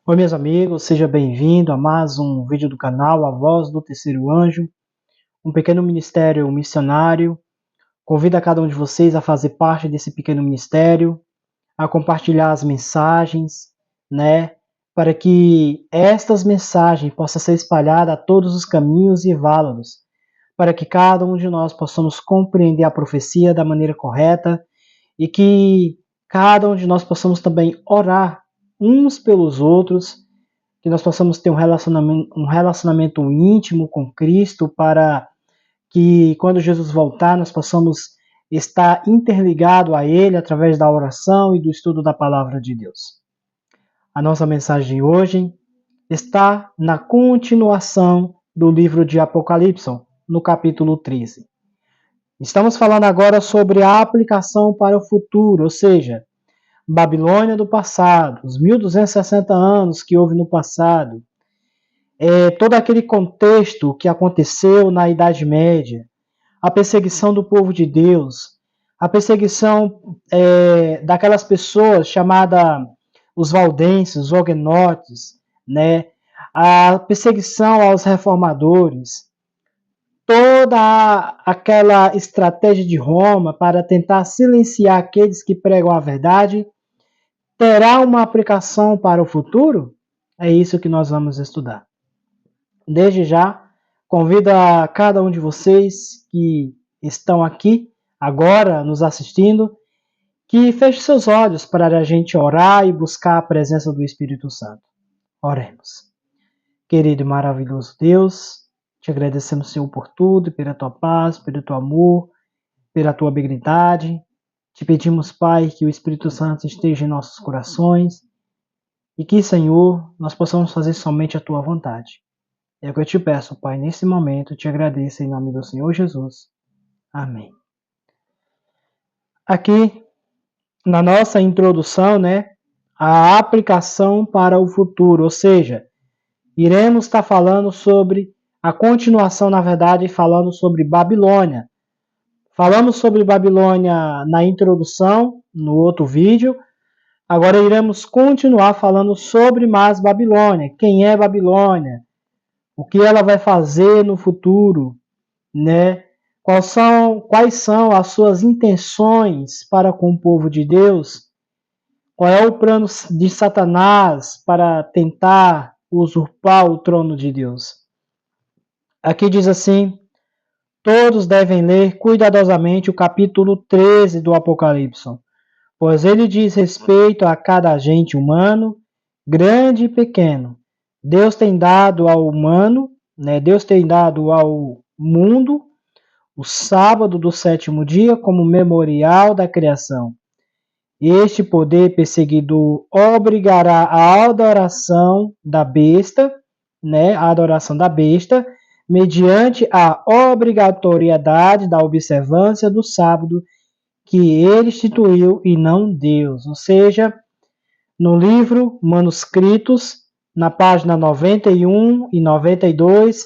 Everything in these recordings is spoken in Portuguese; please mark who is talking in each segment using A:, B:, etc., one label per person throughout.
A: Oi, meus amigos, seja bem-vindo a mais um vídeo do canal A Voz do Terceiro Anjo, um pequeno ministério missionário. Convido a cada um de vocês a fazer parte desse pequeno ministério, a compartilhar as mensagens, né, para que estas mensagens possam ser espalhadas a todos os caminhos e válidos, para que cada um de nós possamos compreender a profecia da maneira correta e que cada um de nós possamos também orar uns pelos outros, que nós possamos ter um relacionamento íntimo com Cristo, para que quando Jesus voltar nós possamos estar interligado a Ele através da oração e do estudo da palavra de Deus. A nossa mensagem de hoje está na continuação do livro de Apocalipse, no capítulo 13. Estamos falando agora sobre a aplicação para o futuro, ou seja, Babilônia do passado, os 1260 anos que houve no passado, todo aquele contexto que aconteceu na Idade Média, a perseguição do povo de Deus, a perseguição daquelas pessoas chamadas os valdenses, os huguenotes, né? A perseguição aos reformadores, toda aquela estratégia de Roma para tentar silenciar aqueles que pregam a verdade, terá uma aplicação para o futuro? É isso que nós vamos estudar. Desde já, convido a cada um de vocês que estão aqui agora nos assistindo, que feche seus olhos para a gente orar e buscar a presença do Espírito Santo. Oremos. Querido e maravilhoso Deus, te agradecemos, Senhor, por tudo, pela tua paz, pelo teu amor, pela tua benignidade. Te pedimos, Pai, que o Espírito Santo esteja em nossos corações e que, Senhor, nós possamos fazer somente a tua vontade. É o que eu te peço, Pai, nesse momento, te agradeço em nome do Senhor Jesus. Amém. Aqui, na nossa introdução, né, a aplicação para o futuro, ou seja, iremos estar falando sobre a continuação, na verdade, falando sobre Babilônia. Falamos sobre Babilônia na introdução, no outro vídeo. Agora iremos continuar falando sobre mais Babilônia. Quem é Babilônia? O que ela vai fazer no futuro, né? Quais são as suas intenções para com o povo de Deus? Qual é o plano de Satanás para tentar usurpar o trono de Deus? Aqui diz assim: todos devem ler cuidadosamente o capítulo 13 do Apocalipse, pois ele diz respeito a cada agente humano, grande e pequeno. Deus tem dado ao humano, né? Deus tem dado ao mundo o sábado do sétimo dia como memorial da criação. Este poder perseguidor obrigará a adoração da besta, né? A adoração da besta, mediante a obrigatoriedade da observância do sábado que ele instituiu e não Deus. Ou seja, no livro Manuscritos, na página 91 e 92,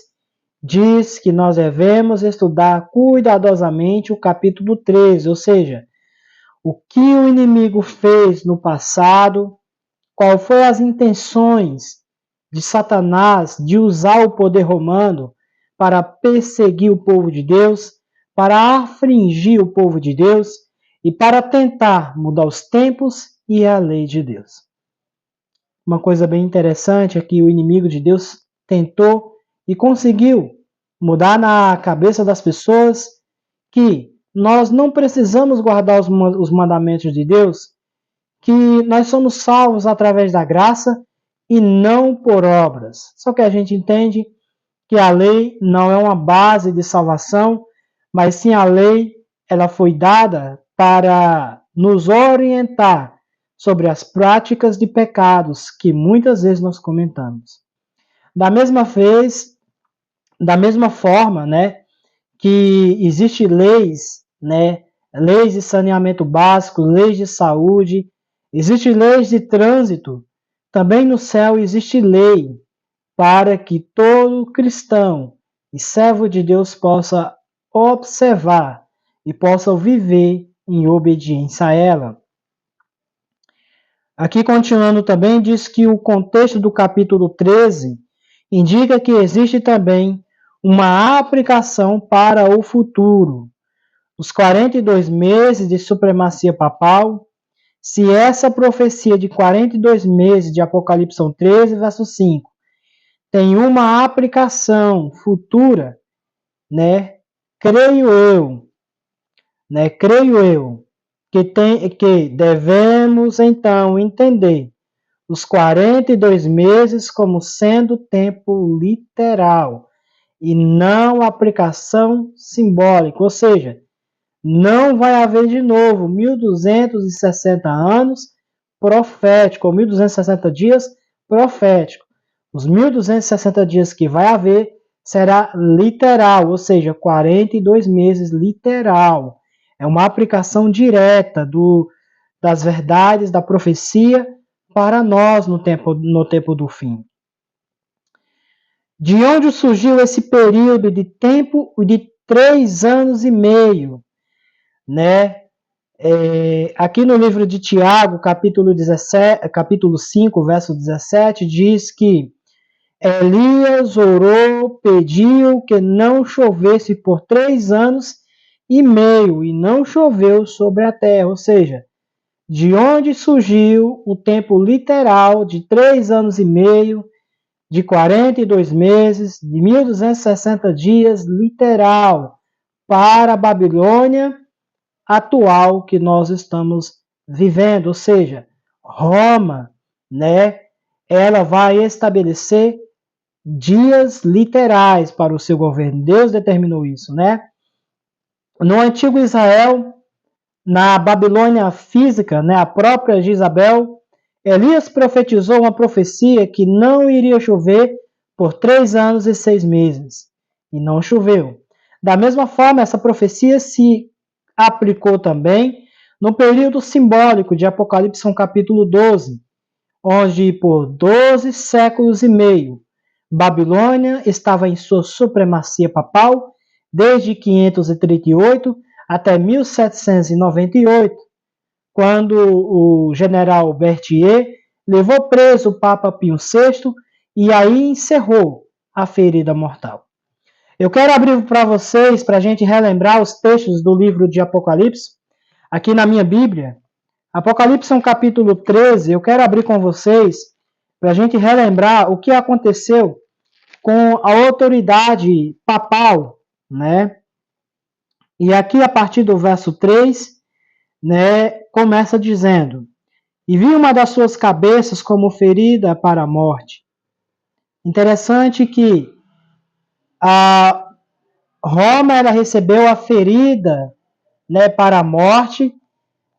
A: diz que nós devemos estudar cuidadosamente o capítulo 13, ou seja, o que o inimigo fez no passado, qual foram as intenções de Satanás de usar o poder romano para perseguir o povo de Deus, para afligir o povo de Deus e para tentar mudar os tempos e a lei de Deus. Uma coisa bem interessante é que o inimigo de Deus tentou e conseguiu mudar na cabeça das pessoas que nós não precisamos guardar os mandamentos de Deus, que nós somos salvos através da graça e não por obras. Só que a gente entende que a lei não é uma base de salvação, mas sim a lei, ela foi dada para nos orientar sobre as práticas de pecados que muitas vezes nós comentamos. Da mesma vez, da mesma forma, né, que existem leis, né, leis de saneamento básico, leis de saúde, existem leis de trânsito, também no céu existe lei para que todo cristão e servo de Deus possa observar e possa viver em obediência a ela. Aqui, continuando também, diz que o contexto do capítulo 13 indica que existe também uma aplicação para o futuro. Os 42 meses de supremacia papal, se essa profecia de 42 meses de Apocalipse 13, verso 5, tem uma aplicação futura, né? Creio eu, que devemos então entender os 42 meses como sendo tempo literal e não aplicação simbólica, ou seja, não vai haver de novo 1260 anos profético, ou 1260 dias profético. Os 1260 dias que vai haver será literal, ou seja, 42 meses literal. É uma aplicação direta das verdades da profecia para nós no tempo do fim. De onde surgiu esse período de tempo de 3 anos e meio? Né? Aqui no livro de Tiago, capítulo 5, verso 17, diz que Elias orou, pediu que não chovesse por 3 anos e meio, e não choveu sobre a terra. Ou seja, de onde surgiu o tempo literal de 3 anos e meio, de 42 meses, de 1260 dias literal para a Babilônia atual que nós estamos vivendo, ou seja, Roma, né, ela vai estabelecer dias literais para o seu governo. Deus determinou isso, né? No antigo Israel, na Babilônia física, né, a própria Jezabel, Elias profetizou uma profecia que não iria chover por 3 anos e 6 meses. E não choveu. Da mesma forma, essa profecia se aplicou também no período simbólico de Apocalipse capítulo 12, onde por 12 séculos e meio Babilônia estava em sua supremacia papal desde 538 até 1798, quando o general Berthier levou preso o Papa Pio VI e aí encerrou a ferida mortal. Eu quero abrir para vocês, para a gente relembrar os textos do livro de Apocalipse, aqui na minha Bíblia. Apocalipse capítulo 13, eu quero abrir com vocês para a gente relembrar o que aconteceu com a autoridade papal, né? E aqui, a partir do verso 3, né, começa dizendo: E vi uma das suas cabeças como ferida para a morte. Interessante que a Roma ela recebeu a ferida, né, para a morte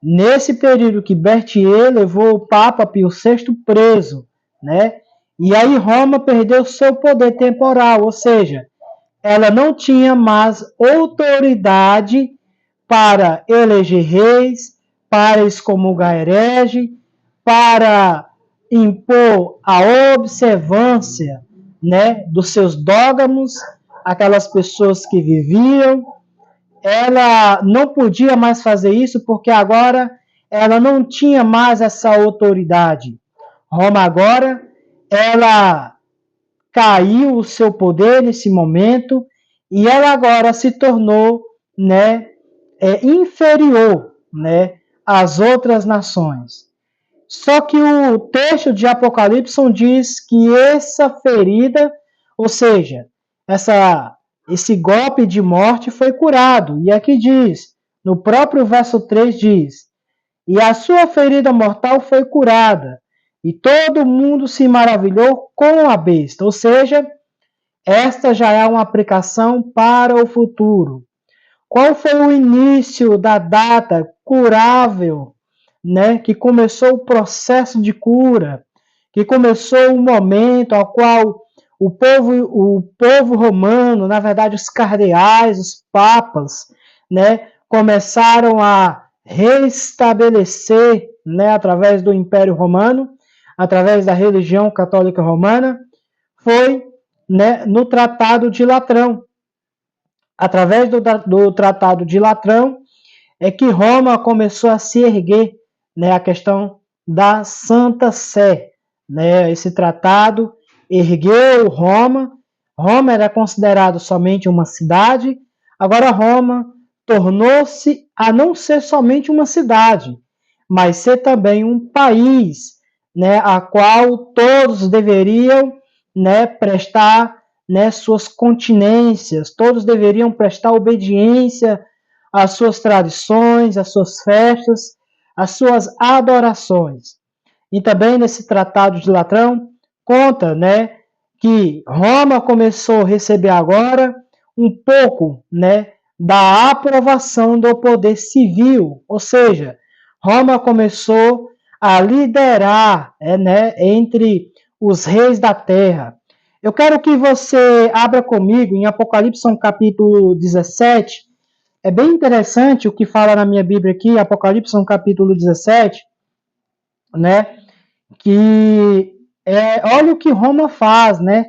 A: nesse período que Berthier levou o Papa Pio VI preso, né? E aí Roma perdeu seu poder temporal, ou seja, ela não tinha mais autoridade para eleger reis, para excomungar herege, para impor a observância, né, dos seus dogmas, aquelas pessoas que viviam. Ela não podia mais fazer isso porque agora ela não tinha mais essa autoridade. Roma agora, ela caiu o seu poder nesse momento e ela agora se tornou, né, inferior, né, às outras nações. Só que o texto de Apocalipse diz que essa ferida, ou seja, esse golpe de morte foi curado. E aqui diz, no próprio verso 3 diz, e a sua ferida mortal foi curada, e todo mundo se maravilhou com a besta. Ou seja, esta já é uma aplicação para o futuro. Qual foi o início da data curável, né, que começou o processo de cura, que começou o momento ao qual o povo romano, na verdade os cardeais, os papas, né, começaram a restabelecer, né, através do Império Romano, através da religião católica romana, foi, né, no Tratado de Latrão. Através do Tratado de Latrão é que Roma começou a se erguer, né, a questão da Santa Sé, né? Esse tratado ergueu Roma. Roma era considerado somente uma cidade, agora Roma tornou-se a não ser somente uma cidade, mas ser também um país, né, a qual todos deveriam, né, prestar, né, suas continências, todos deveriam prestar obediência às suas tradições, às suas festas, às suas adorações. E também nesse Tratado de Latrão conta, né, que Roma começou a receber agora um pouco, né, da aprovação do poder civil, ou seja, Roma começou a liderar, né, entre os reis da terra. Eu quero que você abra comigo em Apocalipse capítulo 17. É bem interessante o que fala na minha Bíblia aqui, Apocalipse capítulo 17, né? Olha o que Roma faz, né?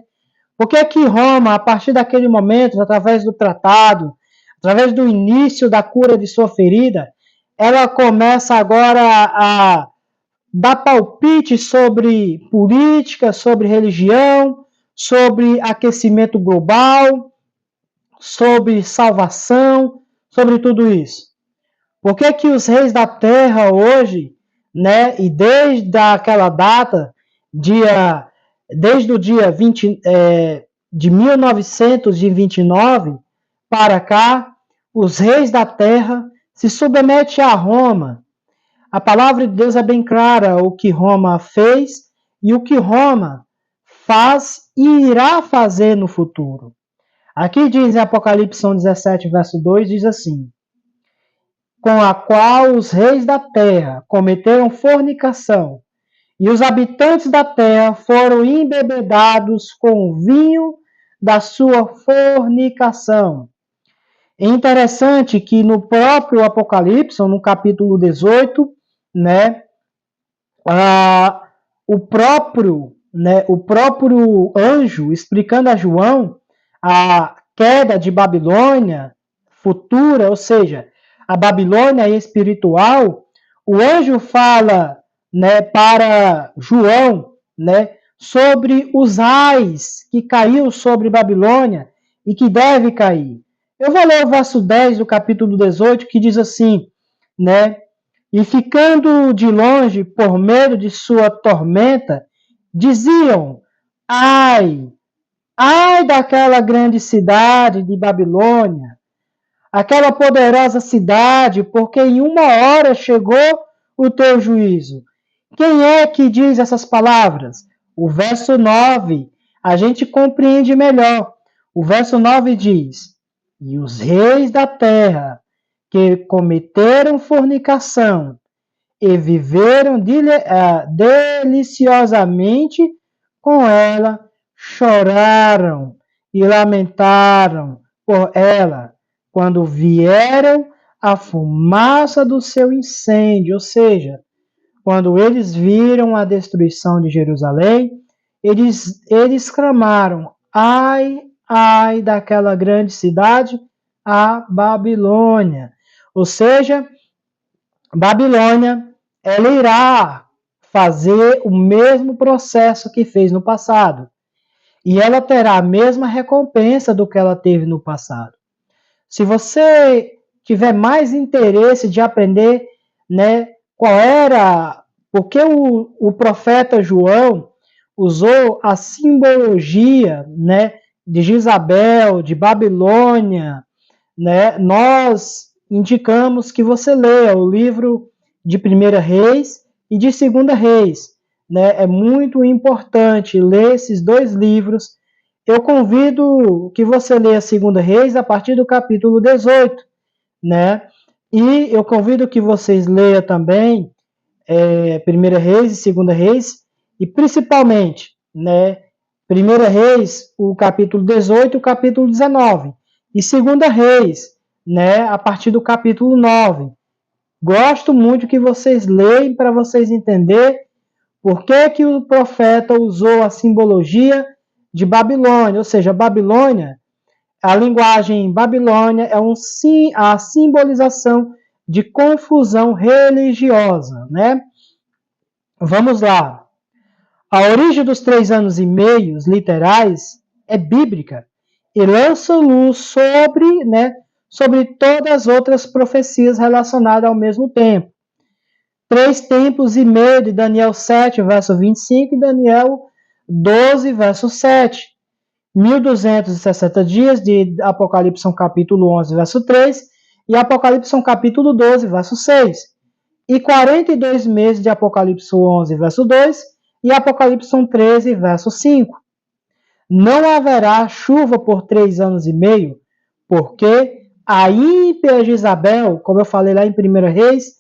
A: Por que que Roma, a partir daquele momento, através do tratado, através do início da cura de sua ferida, ela começa agora a dar palpite sobre política, sobre religião, sobre aquecimento global, sobre salvação, sobre tudo isso? Por que que os reis da terra hoje, né, e desde aquela data, desde o dia 20, de 1929 para cá, os reis da terra se submetem a Roma? A palavra de Deus é bem clara o que Roma fez e o que Roma faz e irá fazer no futuro. Aqui diz em Apocalipse 17, verso 2, diz assim: com a qual os reis da terra cometeram fornicação, e os habitantes da terra foram embebedados com o vinho da sua fornicação. É interessante que no próprio Apocalipse, no capítulo 18, né, o próprio anjo explicando a João a queda de Babilônia futura, ou seja, a Babilônia espiritual, o anjo fala, né, para João, né, sobre os ais que caiu sobre Babilônia e que deve cair. Eu vou ler o verso 10 do capítulo 18, que diz assim, né, e ficando de longe por medo de sua tormenta, diziam: ai, ai daquela grande cidade de Babilônia, aquela poderosa cidade, porque em uma hora chegou o teu juízo. Quem é que diz essas palavras? O verso 9, a gente compreende melhor. O verso 9 diz: e os reis da terra que cometeram fornicação e viveram deliciosamente com ela, choraram e lamentaram por ela, quando vieram a fumaça do seu incêndio, ou seja, quando eles viram a destruição de Jerusalém, eles clamaram: ai, ai daquela grande cidade, a Babilônia. Ou seja, Babilônia, ela irá fazer o mesmo processo que fez no passado. E ela terá a mesma recompensa do que ela teve no passado. Se você tiver mais interesse de aprender, né, porque o profeta João usou a simbologia, né, de Jezabel, de Babilônia, né, nós indicamos que você leia o livro de Primeira Reis e de Segunda Reis. Né? É muito importante ler esses dois livros. Eu convido que você leia Segunda Reis a partir do capítulo 18. Né? E eu convido que vocês leiam também Primeira Reis e Segunda Reis, e principalmente, né, Primeira Reis, o capítulo 18 e o capítulo 19, e Segunda Reis, né, a partir do capítulo 9. Gosto muito que vocês leiam para vocês entenderem por que, que o profeta usou a simbologia de Babilônia, ou seja, Babilônia, a linguagem Babilônia é a simbolização de confusão religiosa, né? Vamos lá. A origem dos 3 anos e meio literais é bíblica e lança luz sobre todas as outras profecias relacionadas ao mesmo tempo. 3 tempos e meio de Daniel 7, verso 25 e Daniel 12, verso 7. 1260 dias de Apocalipse capítulo 11, verso 3 e Apocalipse capítulo 12, verso 6. E 42 meses de Apocalipse 11, verso 2 e Apocalipse 13, verso 5. Não haverá chuva por 3 anos e meio, porque a ímpia de Isabel, como eu falei lá em 1 Reis,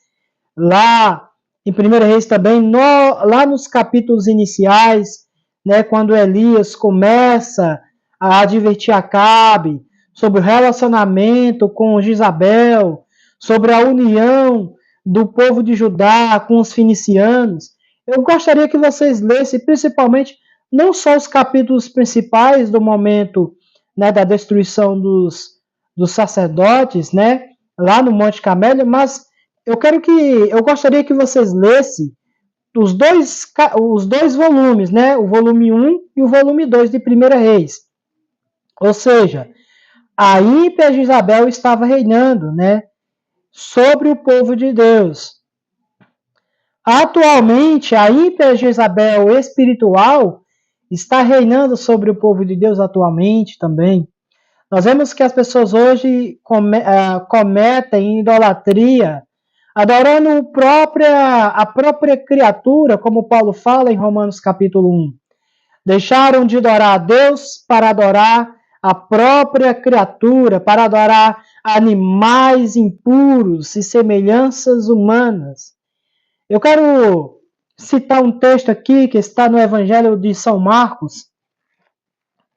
A: lá em 1 Reis também, lá nos capítulos iniciais, né, quando Elias começa a advertir Acabe sobre o relacionamento com Jezabel, sobre a união do povo de Judá com os fenicianos, eu gostaria que vocês lessem principalmente não só os capítulos principais do momento, né, da destruição dos sacerdotes, né, lá no Monte Carmelo, mas eu gostaria que vocês lessem os dois volumes, né, o volume 1 e o volume 2 de 1 Reis. Ou seja, a ímpia de Isabel estava reinando, né, sobre o povo de Deus. Atualmente, a ímpia Jezabel espiritual está reinando sobre o povo de Deus atualmente também. Nós vemos que as pessoas hoje cometem idolatria, adorando a própria criatura, como Paulo fala em Romanos capítulo 1. Deixaram de adorar a Deus para adorar a própria criatura, para adorar animais impuros e semelhanças humanas. Eu quero citar um texto aqui que está no Evangelho de São Marcos.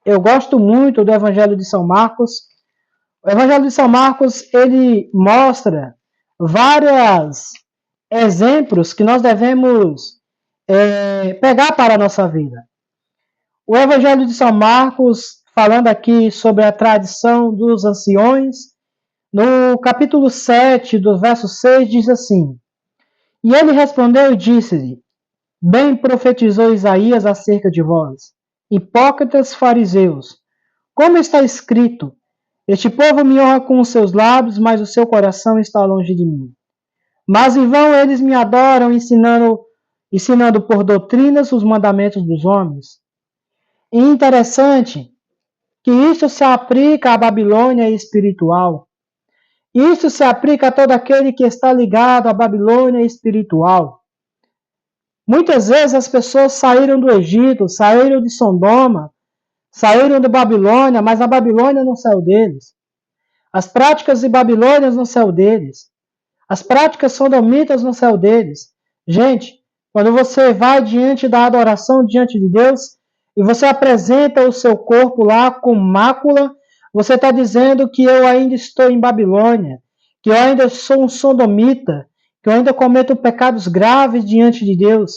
A: Eu gosto muito do Evangelho de São Marcos. O Evangelho de São Marcos, ele mostra vários exemplos que nós devemos pegar para a nossa vida. O Evangelho de São Marcos, falando aqui sobre a tradição dos anciões, no capítulo 7, do verso 6, diz assim: E ele respondeu e disse-lhe: Bem profetizou Isaías acerca de vós, hipócritas fariseus, como está escrito: Este povo me honra com os seus lábios, mas o seu coração está longe de mim. Mas em vão eles me adoram, ensinando por doutrinas os mandamentos dos homens. E interessante que isso se aplica à Babilônia espiritual. Isso se aplica a todo aquele que está ligado à Babilônia espiritual. Muitas vezes as pessoas saíram do Egito, saíram de Sodoma, saíram de Babilônia, mas a Babilônia não saiu deles. As práticas de Babilônia não saiu deles. As práticas sodomitas não saiu deles. Gente, quando você vai diante da adoração, diante de Deus, e você apresenta o seu corpo lá com mácula, você está dizendo que eu ainda estou em Babilônia, que eu ainda sou um sodomita, que eu ainda cometo pecados graves diante de Deus,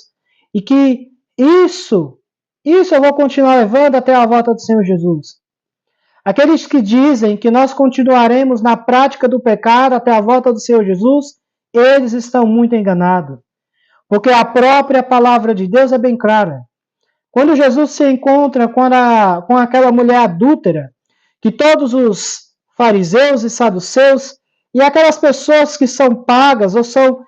A: e que isso eu vou continuar levando até a volta do Senhor Jesus. Aqueles que dizem que nós continuaremos na prática do pecado até a volta do Senhor Jesus, eles estão muito enganados. Porque a própria palavra de Deus é bem clara. Quando Jesus se encontra com aquela mulher adúltera, que todos os fariseus e saduceus e aquelas pessoas que são pagas ou são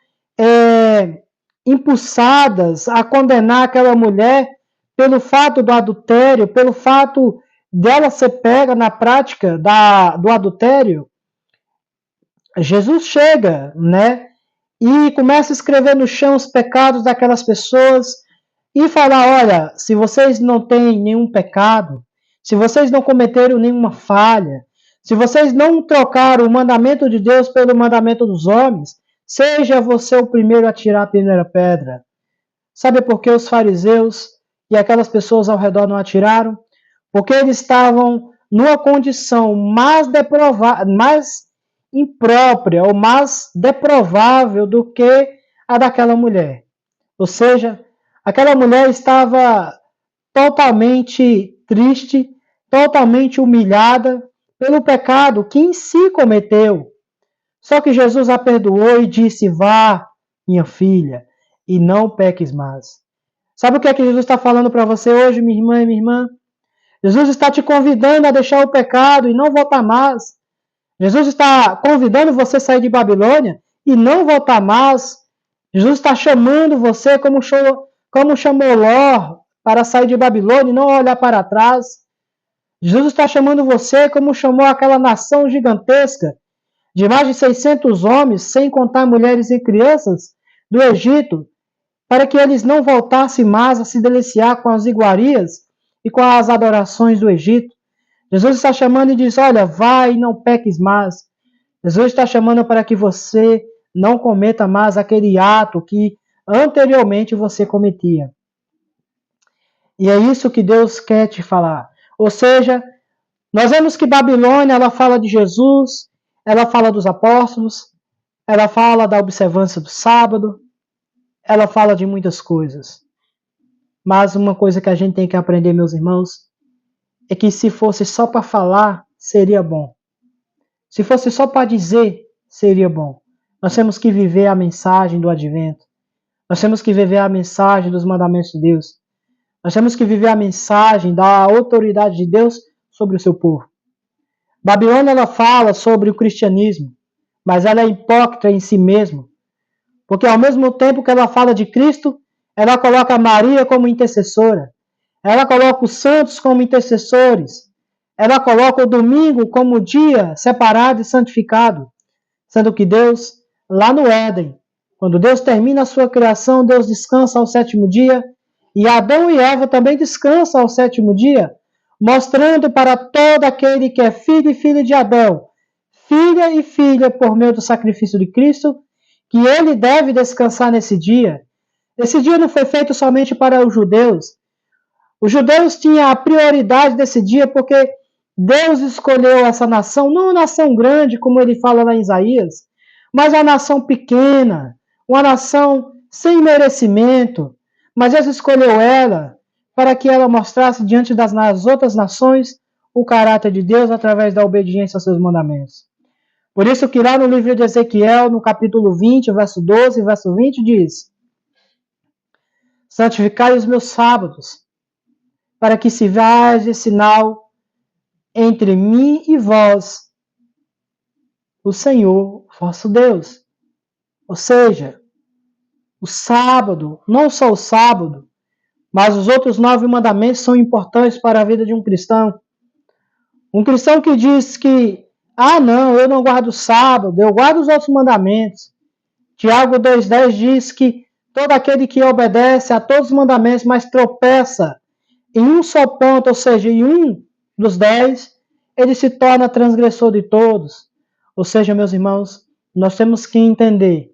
A: impulsadas a condenar aquela mulher pelo fato do adultério, pelo fato dela ser pega na prática do adultério, Jesus chega, né? E começa a escrever no chão os pecados daquelas pessoas e falar: olha, se vocês não têm nenhum pecado, se vocês não cometeram nenhuma falha, se vocês não trocaram o mandamento de Deus pelo mandamento dos homens, seja você o primeiro a tirar a primeira pedra. Sabe por que os fariseus e aquelas pessoas ao redor não atiraram? Porque eles estavam numa condição mais imprópria ou mais deprovável do que a daquela mulher. Ou seja, aquela mulher estava totalmente triste, totalmente humilhada pelo pecado que em si cometeu. Só que Jesus a perdoou e disse: Vá, minha filha, e não peques mais. Sabe o que é que Jesus está falando para você hoje, minha irmã e minha irmã? Jesus está te convidando a deixar o pecado e não voltar mais. Jesus está convidando você a sair de Babilônia e não voltar mais. Jesus está chamando você, como chamou Ló, para sair de Babilônia e não olhar para trás. Jesus está chamando você, como chamou aquela nação gigantesca, de mais de 600 homens, sem contar mulheres e crianças, do Egito, para que eles não voltassem mais a se deliciar com as iguarias e com as adorações do Egito. Jesus está chamando e diz: olha, vai e não peques mais. Jesus está chamando para que você não cometa mais aquele ato que anteriormente você cometia. E é isso que Deus quer te falar. Ou seja, nós vemos que Babilônia, ela fala de Jesus, ela fala dos apóstolos, ela fala da observância do sábado, ela fala de muitas coisas. Mas uma coisa que a gente tem que aprender, meus irmãos, é que se fosse só para falar, seria bom. Se fosse só para dizer, seria bom. Nós temos que viver a mensagem do advento. Nós temos que viver a mensagem dos mandamentos de Deus. Nós temos que viver a mensagem da autoridade de Deus sobre o seu povo. Babilônia, ela fala sobre o cristianismo, mas ela é hipócrita em si mesma. Porque ao mesmo tempo que ela fala de Cristo, ela coloca Maria como intercessora. Ela coloca os santos como intercessores. Ela coloca o domingo como dia separado e santificado. Sendo que Deus, lá no Éden, quando Deus termina a sua criação, Deus descansa ao sétimo dia. E Adão e Eva também descansam ao sétimo dia, mostrando para todo aquele que é filho e filha de Adão, filha e filha por meio do sacrifício de Cristo, que ele deve descansar nesse dia. Esse dia não foi feito somente para os judeus. Os judeus tinham a prioridade desse dia porque Deus escolheu essa nação, não uma nação grande, como ele fala lá em Isaías, mas uma nação pequena, uma nação sem merecimento. Mas Deus escolheu ela para que ela mostrasse diante das outras nações o caráter de Deus através da obediência aos seus mandamentos. Por isso que lá no livro de Ezequiel, no capítulo 20, verso 12 e verso 20, diz: santificai os meus sábados, para que se veja sinal entre mim e vós, o Senhor vosso Deus. Ou seja, o sábado, não só o sábado, mas os outros 9 mandamentos são importantes para a vida de um cristão. Um cristão que diz que, não, eu não guardo o sábado, eu guardo os outros mandamentos. Tiago 2,10 diz que todo aquele que obedece a todos os mandamentos, mas tropeça em um só ponto, ou seja, em um dos 10, ele se torna transgressor de todos. Ou seja, meus irmãos, nós temos que entender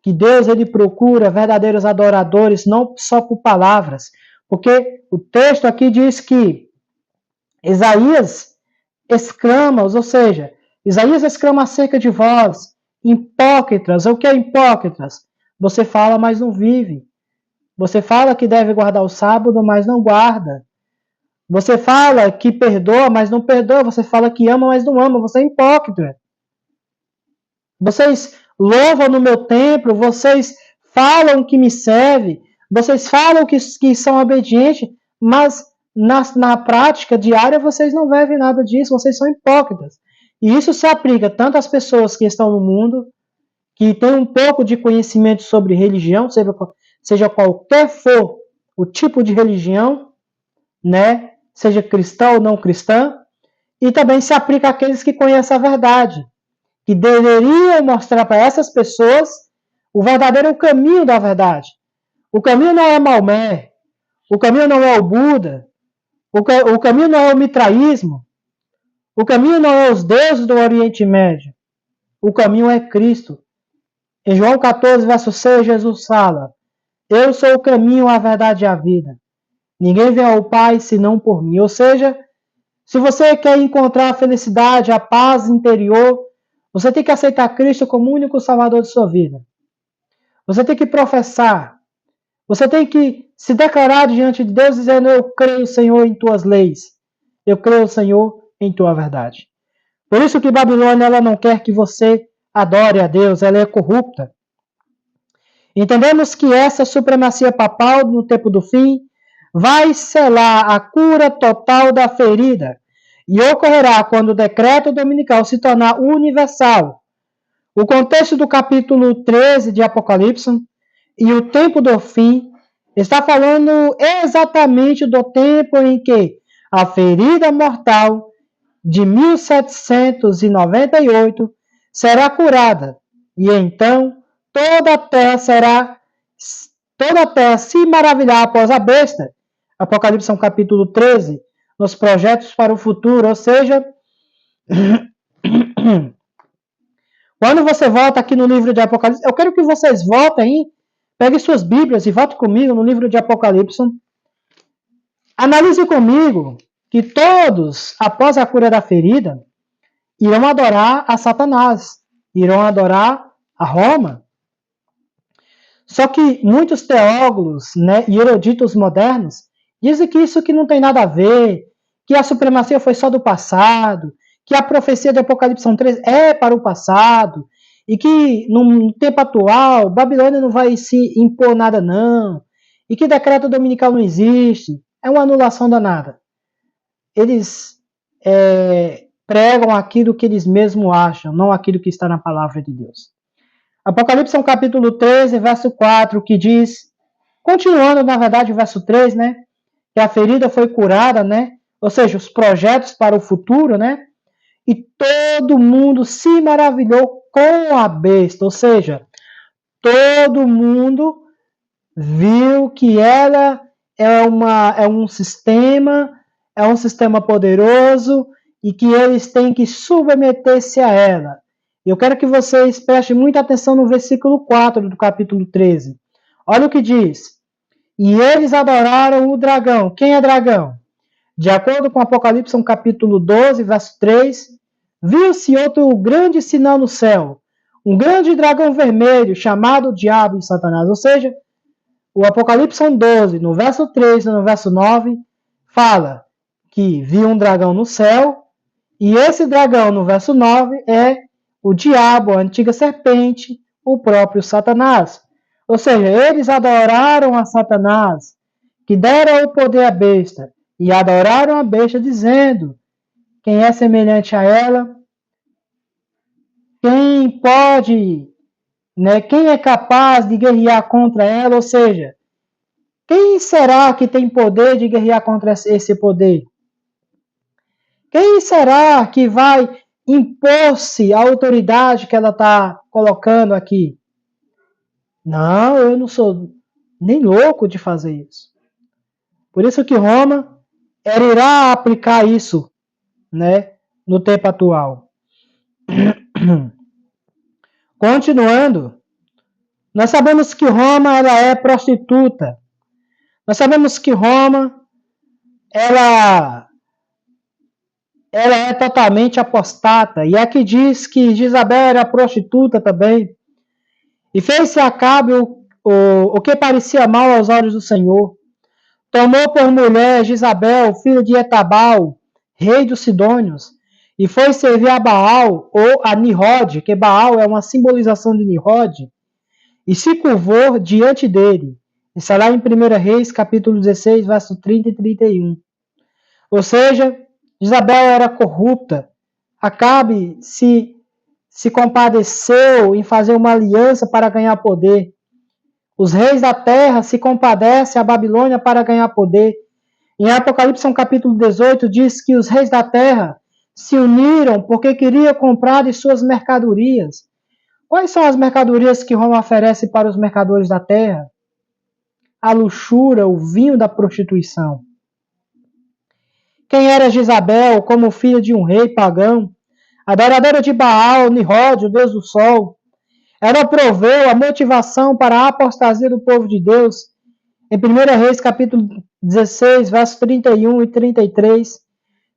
A: que Deus, ele procura verdadeiros adoradores, não só por palavras, porque o texto aqui diz que Isaías exclama, ou seja, Isaías exclama acerca de vós, hipócritas. O que é hipócritas? Você fala, mas não vive. Você fala que deve guardar o sábado, mas não guarda. Você fala que perdoa, mas não perdoa. Você fala que ama, mas não ama. Você é hipócrita. Vocês louvam no meu templo, vocês falam que me servem, vocês falam que são obedientes, mas na prática diária vocês não vivem nada disso, vocês são hipócritas. E isso se aplica tanto às pessoas que estão no mundo, que têm um pouco de conhecimento sobre religião, seja qualquer for o tipo de religião, né? Seja cristã ou não cristã, e também se aplica àqueles que conhecem a verdade, que deveriam mostrar para essas pessoas o verdadeiro caminho da verdade. O caminho não é Maomé, o caminho não é o Buda, o caminho não é o mitraísmo, o caminho não é os deuses do Oriente Médio, o caminho é Cristo. Em João 14, verso 6, Jesus fala: eu sou o caminho, a verdade e a vida. Ninguém vem ao Pai senão por mim. Ou seja, se você quer encontrar a felicidade, a paz interior, você tem que aceitar Cristo como o único salvador de sua vida. Você tem que professar. Você tem que se declarar diante de Deus dizendo: eu creio, Senhor, em tuas leis. Eu creio, Senhor, em tua verdade. Por isso que Babilônia ela não quer que você adore a Deus, ela é corrupta. Entendemos que essa supremacia papal no tempo do fim vai selar a cura total da ferida e ocorrerá quando o decreto dominical se tornar universal. O contexto do capítulo 13 de Apocalipse e o tempo do fim está falando exatamente do tempo em que a ferida mortal de 1798 será curada, e então toda a terra se maravilhar após a besta. Apocalipse capítulo 13, nos projetos para o futuro, ou seja, quando você volta aqui no livro de Apocalipse, eu quero que vocês voltem aí, peguem suas Bíblias e voltem comigo no livro de Apocalipse. Analise comigo que todos, após a cura da ferida, irão adorar a Satanás, irão adorar a Roma. Só que muitos teólogos, né, e eruditos modernos dizem que isso que não tem nada a ver, que a supremacia foi só do passado, que a profecia de Apocalipse 3 é para o passado, e que no tempo atual, Babilônia não vai se impor nada não, e que decreto dominical não existe, é uma anulação danada. Eles pregam aquilo que eles mesmos acham, não aquilo que está na palavra de Deus. Apocalipse capítulo 13, verso 4, que diz, continuando, na verdade, o verso 3, né, que a ferida foi curada, né, ou seja, os projetos para o futuro, né, e todo mundo se maravilhou com a besta, ou seja, todo mundo viu que ela é um sistema poderoso e que eles têm que submeter-se a ela. Eu quero que vocês prestem muita atenção no versículo 4 do capítulo 13. Olha o que diz. E eles adoraram o dragão. Quem é dragão? De acordo com Apocalipse, capítulo 12, verso 3, viu-se outro grande sinal no céu, um grande dragão vermelho, chamado Diabo e Satanás. Ou seja, o Apocalipse 12, no verso 3 e no verso 9, fala que viu um dragão no céu, e esse dragão, no verso 9, é o diabo, a antiga serpente, o próprio Satanás. Ou seja, eles adoraram a Satanás, que dera o poder à besta, e adoraram a besta, dizendo, quem é semelhante a ela, quem pode, né, quem é capaz de guerrear contra ela, ou seja, quem será que tem poder de guerrear contra esse poder? Quem será que vai impor-se a autoridade que ela está colocando aqui? Não, eu não sou nem louco de fazer isso. Por isso que Roma irá aplicar isso, né, no tempo atual. Continuando, nós sabemos que Roma ela é prostituta. Nós sabemos que Roma ela é totalmente apostata. E aqui diz que Jezabel era prostituta também. E fez-se Acabe o que parecia mal aos olhos do Senhor. Tomou por mulher Jezabel, filha de Etabal, rei dos Sidônios, e foi servir a Baal, ou a Nirod, que Baal é uma simbolização de Nirod, e se curvou diante dele. Isso lá em 1 Reis, capítulo 16, verso 30 e 31. Ou seja, Jezabel era corrupta. Acabe se compadeceu em fazer uma aliança para ganhar poder. Os reis da terra se compadecem a Babilônia para ganhar poder. Em Apocalipse, capítulo 18, diz que os reis da terra se uniram porque queriam comprar de suas mercadorias. Quais são as mercadorias que Roma oferece para os mercadores da terra? A luxúria, o vinho da prostituição. Quem era Jezabel como filha de um rei pagão? Adoradora de Baal, Nirod, o deus do sol. Ela proveu a motivação para a apostasia do povo de Deus. Em 1 Reis, capítulo 16, verso 31 e 33.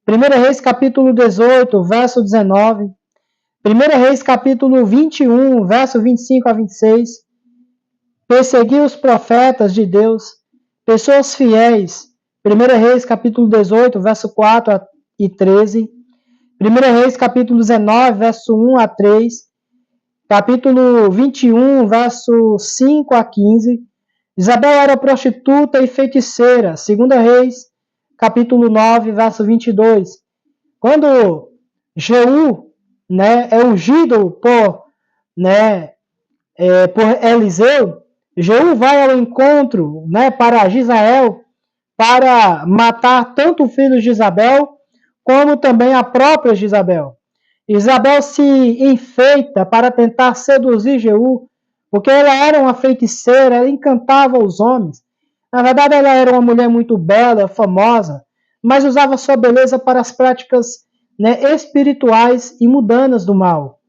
A: 1 Reis, capítulo 18, verso 19. 1 Reis, capítulo 21, verso 25 a 26. Perseguiu os profetas de Deus, pessoas fiéis. 1 Reis, capítulo 18, verso 4 e 13. 1 Reis, capítulo 19, verso 1 a 3. capítulo 21, verso 5 a 15. Isabel era prostituta e feiticeira. 2 Reis, capítulo 9, verso 22. Quando Jeú, né, é ungido por Eliseu, Jeú vai ao encontro, né, para Gisael, para matar tanto o filho de Isabel, como também a própria Jezabel. Isabel se enfeita para tentar seduzir Jeú, porque ela era uma feiticeira, ela encantava os homens. Na verdade, ela era uma mulher muito bela, famosa, mas usava sua beleza para as práticas, né, espirituais e mundanas do mal.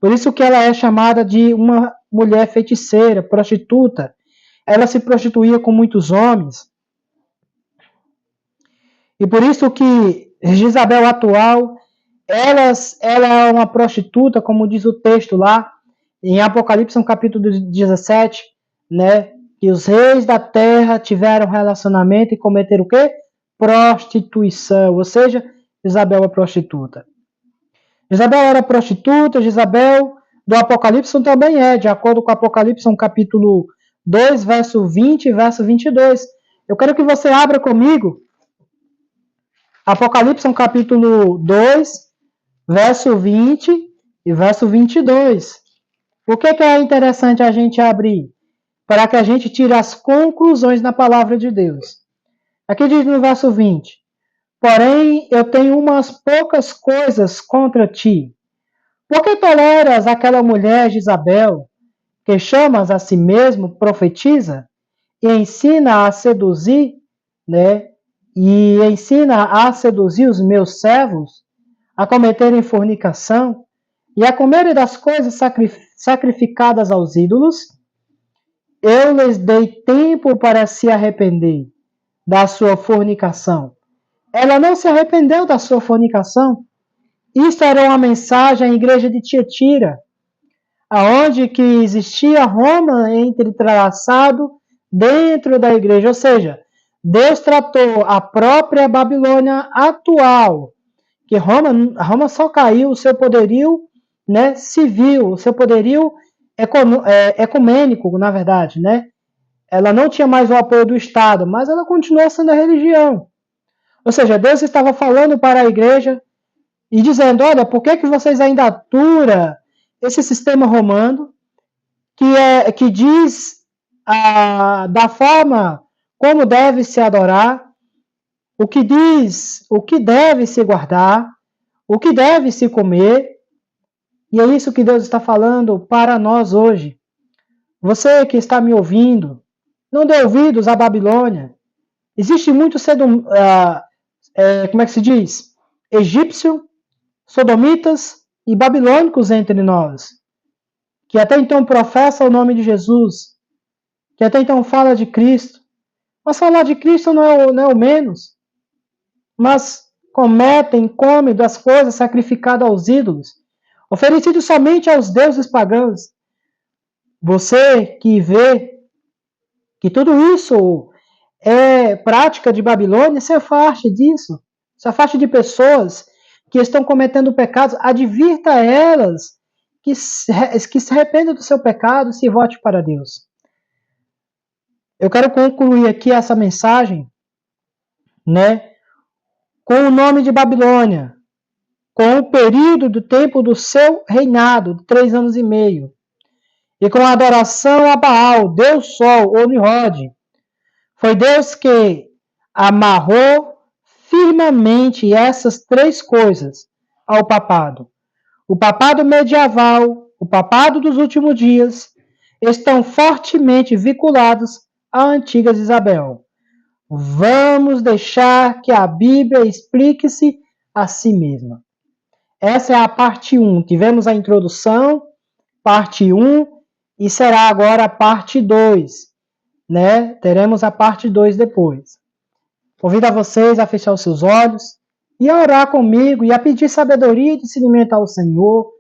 A: Por isso que ela é chamada de uma mulher feiticeira, prostituta. Ela se prostituía com muitos homens. E por isso que Jezabel atual, ela é uma prostituta, como diz o texto lá, em Apocalipse, no capítulo 17, né? Que os reis da terra tiveram relacionamento e cometeram o quê? Prostituição, ou seja, Jezabel é prostituta. Jezabel era prostituta, Jezabel do Apocalipse também é, de acordo com o Apocalipse, capítulo 2, verso 20 e verso 22. Eu quero que você abra comigo Apocalipse, capítulo 2, verso 20 e verso 22. Por que é interessante a gente abrir? Para que a gente tire as conclusões na palavra de Deus. Aqui diz no verso 20: Porém, eu tenho umas poucas coisas contra ti. Por que toleras aquela mulher Jezabel, que chamas a si mesmo profetiza, e ensina a seduzir, né? E ensina a seduzir os meus servos a cometerem fornicação e a comerem das coisas sacrificadas aos ídolos? Eu lhes dei tempo para se arrepender da sua fornicação. Ela não se arrependeu da sua fornicação. Isto era uma mensagem à igreja de Tiatira, aonde que existia Roma entrelaçado dentro da igreja, ou seja, Deus tratou a própria Babilônia atual, que Roma só caiu o seu poderio, né, civil, o seu poderio ecumênico, na verdade, né? Ela não tinha mais o apoio do Estado, mas ela continuou sendo a religião. Ou seja, Deus estava falando para a igreja e dizendo, olha, por que vocês ainda aturam esse sistema romano que diz da forma como deve se adorar, o que diz o que deve se guardar, o que deve se comer. E é isso que Deus está falando para nós hoje. Você que está me ouvindo, não dê ouvidos à Babilônia. Existe muito como é que se diz? Egípcio, sodomitas e babilônicos entre nós, que até então professa o nome de Jesus, que até então fala de Cristo. Mas falar de Cristo não é o menos. Mas comem das coisas sacrificadas aos ídolos, oferecidos somente aos deuses pagãos. Você que vê que tudo isso é prática de Babilônia, se afaste disso. Se afaste de pessoas que estão cometendo pecados. Advirta elas que se arrependam do seu pecado e se volte para Deus. Eu quero concluir aqui essa mensagem, né, com o nome de Babilônia, com o período do tempo do seu reinado, de 3 anos e meio, e com a adoração a Baal, Deus Sol, ou Nimrod. Foi Deus que amarrou firmemente essas 3 coisas ao papado. O papado medieval, o papado dos últimos dias, estão fortemente vinculados à antiga Isabel. Vamos deixar que a Bíblia explique-se a si mesma. Essa é a parte 1. Tivemos a introdução, parte 1, e será agora a parte 2. Né? Teremos a parte 2 depois. Convido a vocês a fechar os seus olhos e a orar comigo e a pedir sabedoria e discernimento ao Senhor,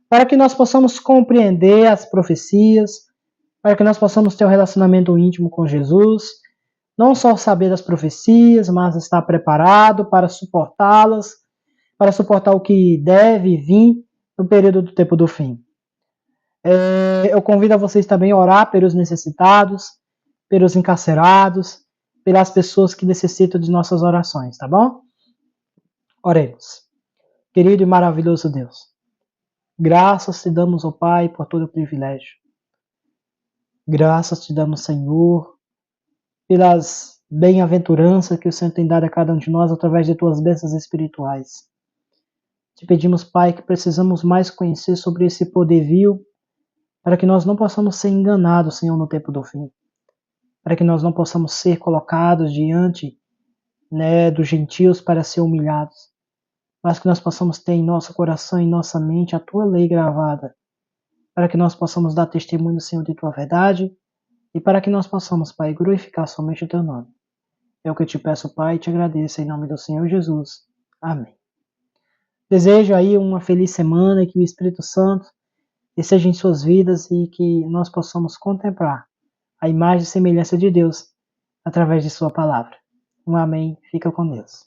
A: para que nós possamos compreender as profecias, para que nós possamos ter um relacionamento íntimo com Jesus, não só saber das profecias, mas estar preparado para suportá-las, para suportar o que deve vir no período do tempo do fim. Eu convido a vocês também a orar pelos necessitados, pelos encarcerados, pelas pessoas que necessitam de nossas orações, tá bom? Oremos. Querido e maravilhoso Deus, graças te damos, ó Pai, por todo o privilégio. Graças te damos, Senhor, pelas bem-aventuranças que o Senhor tem dado a cada um de nós através de tuas bênçãos espirituais. Te pedimos, Pai, que precisamos mais conhecer sobre esse poder vil, para que nós não possamos ser enganados, Senhor, no tempo do fim. Para que nós não possamos ser colocados diante, dos gentios para ser humilhados, mas que nós possamos ter em nosso coração e em nossa mente a tua lei gravada, para que nós possamos dar testemunho, Senhor, de tua verdade e para que nós possamos, Pai, glorificar somente o teu nome. É o que eu te peço, Pai, e te agradeço em nome do Senhor Jesus. Amém. Desejo aí uma feliz semana e que o Espírito Santo esteja em suas vidas e que nós possamos contemplar a imagem e semelhança de Deus através de sua palavra. Um amém. Fica com Deus.